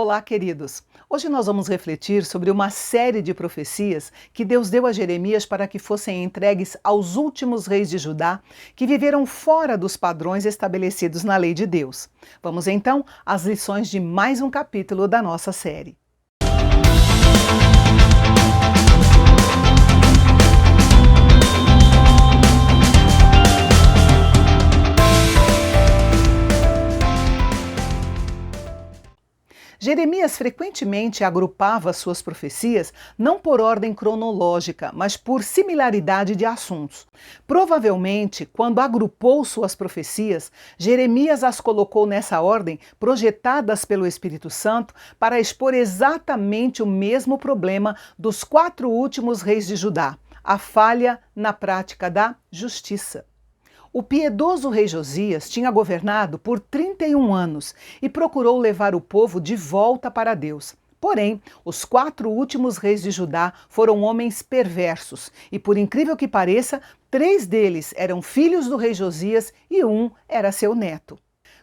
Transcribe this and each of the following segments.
Olá, queridos! Hoje nós vamos refletir sobre uma série de profecias que Deus deu a Jeremias para que fossem entregues aos últimos reis de Judá que viveram fora dos padrões estabelecidos na lei de Deus. Vamos então às lições de mais um capítulo da nossa série. Jeremias frequentemente agrupava suas profecias não por ordem cronológica, mas por similaridade de assuntos. Provavelmente, quando agrupou suas profecias, Jeremias as colocou nessa ordem, projetadas pelo Espírito Santo, para expor exatamente o mesmo problema dos 4 últimos reis de Judá: a falha na prática da justiça. O piedoso rei Josias tinha governado por 31 anos e procurou levar o povo de volta para Deus. Porém, os 4 últimos reis de Judá foram homens perversos e, por incrível que pareça, 3 deles eram filhos do rei Josias e um era seu neto.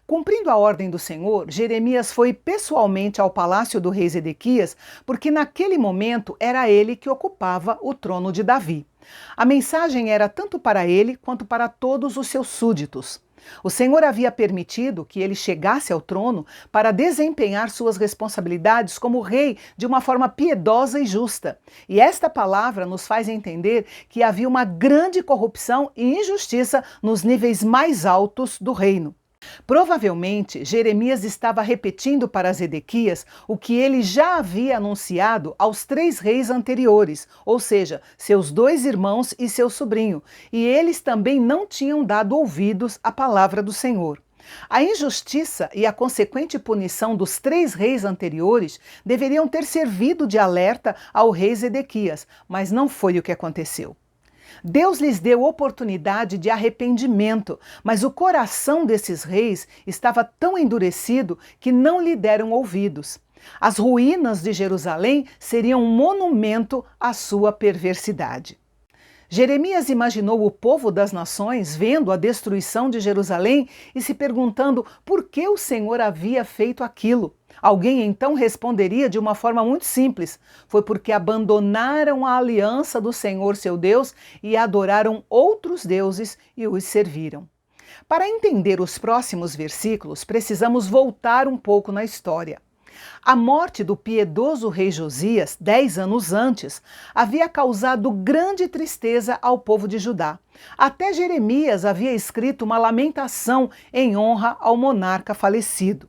Cumprindo a ordem do Senhor, Jeremias foi pessoalmente ao palácio do rei Zedequias, porque naquele momento era ele que ocupava o trono de Davi. A mensagem era tanto para ele quanto para todos os seus súditos. O Senhor havia permitido que ele chegasse ao trono para desempenhar suas responsabilidades como rei de uma forma piedosa e justa. E esta palavra nos faz entender que havia uma grande corrupção e injustiça nos níveis mais altos do reino. Provavelmente, Jeremias estava repetindo para Zedequias o que ele já havia anunciado aos 3 reis anteriores, ou seja, seus 2 irmãos e seu sobrinho, e eles também não tinham dado ouvidos à palavra do Senhor. A injustiça e a consequente punição dos 3 reis anteriores deveriam ter servido de alerta ao rei Zedequias, mas não foi o que aconteceu. Deus lhes deu oportunidade de arrependimento, mas o coração desses reis estava tão endurecido que não lhe deram ouvidos. As ruínas de Jerusalém seriam um monumento à sua perversidade. Jeremias imaginou o povo das nações vendo a destruição de Jerusalém e se perguntando por que o Senhor havia feito aquilo. Alguém então responderia de uma forma muito simples: foi porque abandonaram a aliança do Senhor seu Deus e adoraram outros deuses e os serviram. Para entender os próximos versículos, precisamos voltar um pouco na história. A morte do piedoso rei Josias, 10 anos antes, havia causado grande tristeza ao povo de Judá. Até Jeremias havia escrito uma lamentação em honra ao monarca falecido.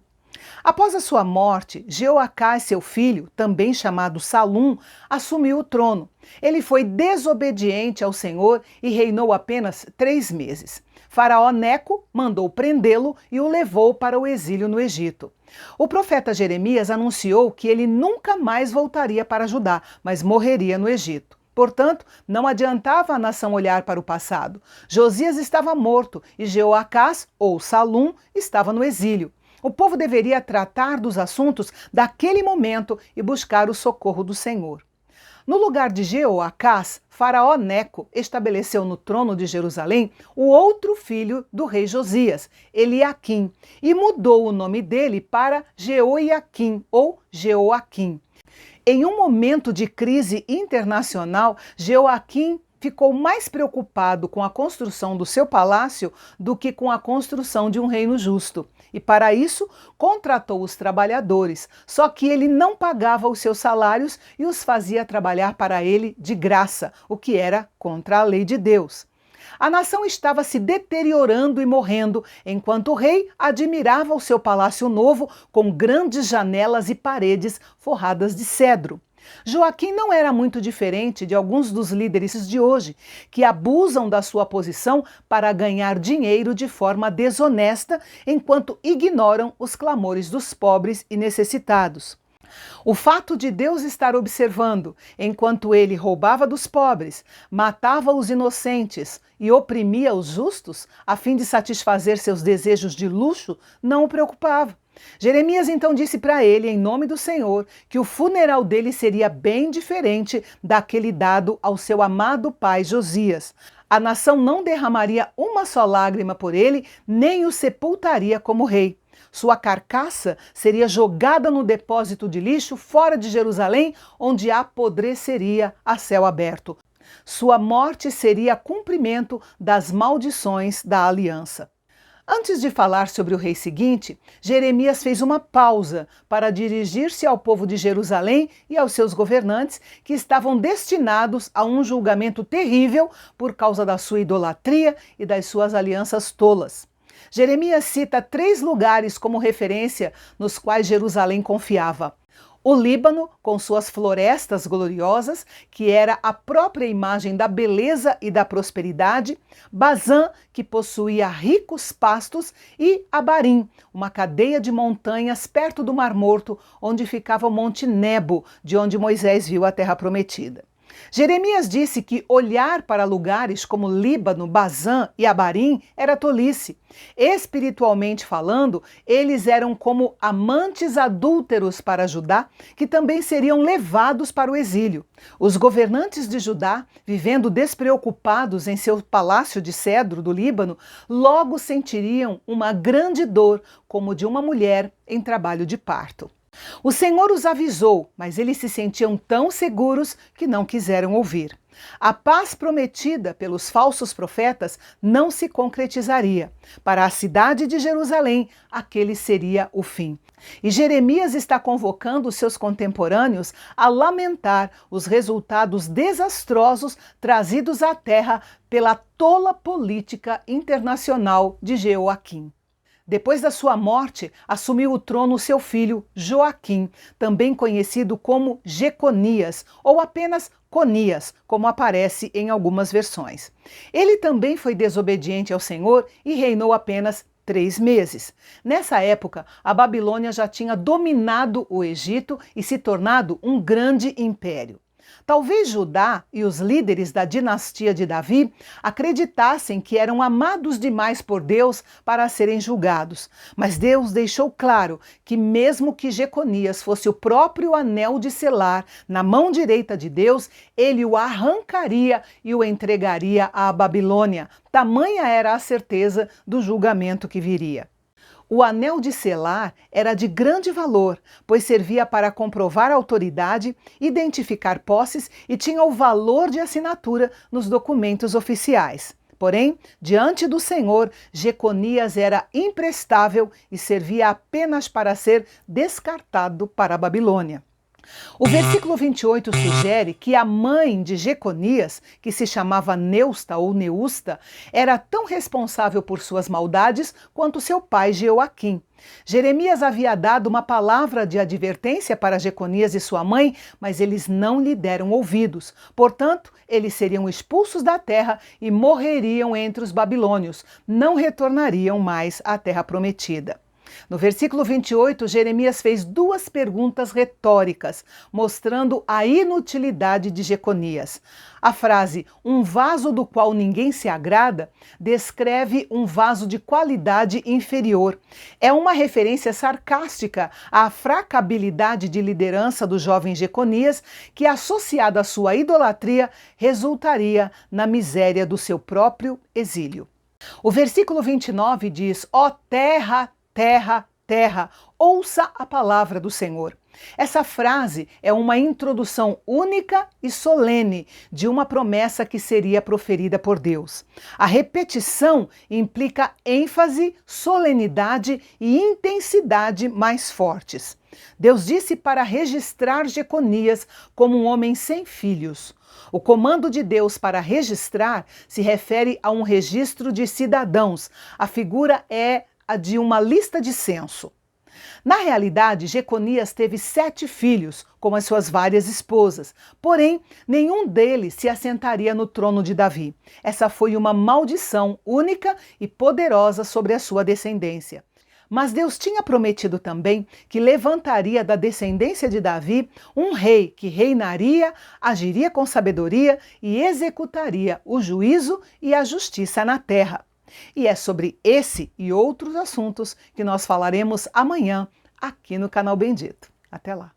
Após a sua morte, Jeoacás, seu filho, também chamado Salum, assumiu o trono. Ele foi desobediente ao Senhor e reinou apenas 3 meses. Faraó Neco mandou prendê-lo e o levou para o exílio no Egito. O profeta Jeremias anunciou que ele nunca mais voltaria para Judá, mas morreria no Egito. Portanto, não adiantava a nação olhar para o passado. Josias estava morto e Jeoacás, ou Salum, estava no exílio. O povo deveria tratar dos assuntos daquele momento e buscar o socorro do Senhor. No lugar de Jeoacás, Faraó Neco estabeleceu no trono de Jerusalém o outro filho do rei Josias, Eliaquim, e mudou o nome dele para Jeoiaquim ou Jeoaquim. Em um momento de crise internacional, Jeoaquim ficou mais preocupado com a construção do seu palácio do que com a construção de um reino justo. E para isso, contratou os trabalhadores, só que ele não pagava os seus salários e os fazia trabalhar para ele de graça, o que era contra a lei de Deus. A nação estava se deteriorando e morrendo, enquanto o rei admirava o seu palácio novo com grandes janelas e paredes forradas de cedro. Joaquim não era muito diferente de alguns dos líderes de hoje, que abusam da sua posição para ganhar dinheiro de forma desonesta, enquanto ignoram os clamores dos pobres e necessitados. O fato de Deus estar observando, enquanto ele roubava dos pobres, matava os inocentes e oprimia os justos, a fim de satisfazer seus desejos de luxo, não o preocupava. Jeremias então disse para ele, em nome do Senhor, que o funeral dele seria bem diferente daquele dado ao seu amado pai Josias. A nação não derramaria uma só lágrima por ele, nem o sepultaria como rei. Sua carcaça seria jogada no depósito de lixo fora de Jerusalém, onde apodreceria a céu aberto. Sua morte seria cumprimento das maldições da aliança. Antes de falar sobre o rei seguinte, Jeremias fez uma pausa para dirigir-se ao povo de Jerusalém e aos seus governantes, que estavam destinados a um julgamento terrível por causa da sua idolatria e das suas alianças tolas. Jeremias cita 3 lugares como referência nos quais Jerusalém confiava: o Líbano, com suas florestas gloriosas, que era a própria imagem da beleza e da prosperidade; Bazã, que possuía ricos pastos; e Abarim, uma cadeia de montanhas perto do Mar Morto, onde ficava o Monte Nebo, de onde Moisés viu a terra prometida. Jeremias disse que olhar para lugares como Líbano, Bazã e Abarim era tolice. Espiritualmente falando, eles eram como amantes adúlteros para Judá, que também seriam levados para o exílio. Os governantes de Judá, vivendo despreocupados em seu palácio de cedro do Líbano, logo sentiriam uma grande dor, como de uma mulher em trabalho de parto. O Senhor os avisou, mas eles se sentiam tão seguros que não quiseram ouvir. A paz prometida pelos falsos profetas não se concretizaria. Para a cidade de Jerusalém, aquele seria o fim. E Jeremias está convocando seus contemporâneos a lamentar os resultados desastrosos trazidos à terra pela tola política internacional de Jeoaquim. Depois da sua morte, assumiu o trono seu filho Joaquim, também conhecido como Jeconias, ou apenas Conias, como aparece em algumas versões. Ele também foi desobediente ao Senhor e reinou apenas 3 meses. Nessa época, a Babilônia já tinha dominado o Egito e se tornado um grande império. Talvez Judá e os líderes da dinastia de Davi acreditassem que eram amados demais por Deus para serem julgados, mas Deus deixou claro que mesmo que Jeconias fosse o próprio anel de selar na mão direita de Deus, ele o arrancaria e o entregaria à Babilônia. Tamanha era a certeza do julgamento que viria. O anel de selar era de grande valor, pois servia para comprovar autoridade, identificar posses e tinha o valor de assinatura nos documentos oficiais. Porém, diante do Senhor, Jeconias era imprestável e servia apenas para ser descartado para a Babilônia. O versículo 28 sugere que a mãe de Jeconias, que se chamava Neusta ou Neusta, era tão responsável por suas maldades quanto seu pai Jeoaquim. Jeremias havia dado uma palavra de advertência para Jeconias e sua mãe, mas eles não lhe deram ouvidos. Portanto, eles seriam expulsos da terra e morreriam entre os babilônios, não retornariam mais à terra prometida. No versículo 28, Jeremias fez 2 perguntas retóricas, mostrando a inutilidade de Jeconias. A frase "um vaso do qual ninguém se agrada" descreve um vaso de qualidade inferior. É uma referência sarcástica à fraca habilidade de liderança do jovem Jeconias, que, associada à sua idolatria, resultaria na miséria do seu próprio exílio. O versículo 29 diz: "Ó terra, terra, terra, ouça a palavra do Senhor." Essa frase é uma introdução única e solene de uma promessa que seria proferida por Deus. A repetição implica ênfase, solenidade e intensidade mais fortes. Deus disse para registrar Jeconias como um homem sem filhos. O comando de Deus para registrar se refere a um registro de cidadãos. A figura é a de uma lista de censo. Na realidade, Jeconias teve 7 filhos, com as suas várias esposas. Porém, nenhum deles se assentaria no trono de Davi. Essa foi uma maldição única e poderosa sobre a sua descendência. Mas Deus tinha prometido também que levantaria da descendência de Davi um rei que reinaria, agiria com sabedoria e executaria o juízo e a justiça na terra. E é sobre esse e outros assuntos que nós falaremos amanhã aqui no Canal Bendito. Até lá!